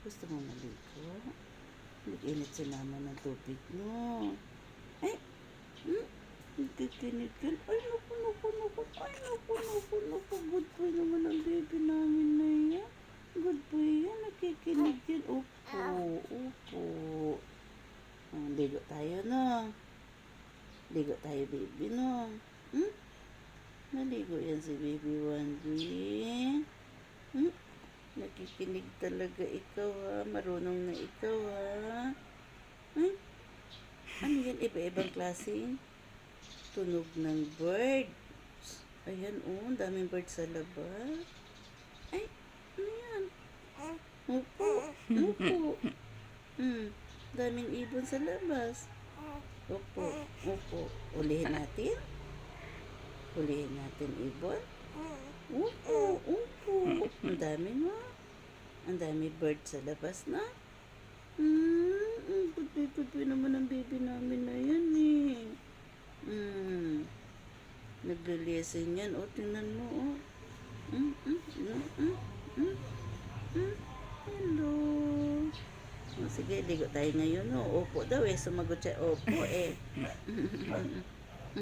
Gusto mo maligo? Nag-init si mama ng tubig, no? Ay! Nagkikinig yan. Ay, naku. Ay, naku. Good boy naman ang baby namin na yan. Good boy yan. Nagkikinig yan. Opo. Ligo tayo, no? Ligo tayo, baby, no? Naligo yan si baby Wandy. Nakikinig talaga ikaw, ha? Marunong na ikaw, ha? Ano yan? Iba-ibang klaseng tunog ng bird. Ayan, ang daming bird sa labas. Ay, ano yan? Opo. Daming ibon sa labas. Opo. Ulihin natin ibon. Opo. Ang dami, no? Ang dami bird sa labas, na? Good naman ang baby namin na yan, eh. Naglalesen yan. Tingnan mo, Hello. Sige, ligo tayo ngayon, no? Opo daw, sumagot siya. Opo,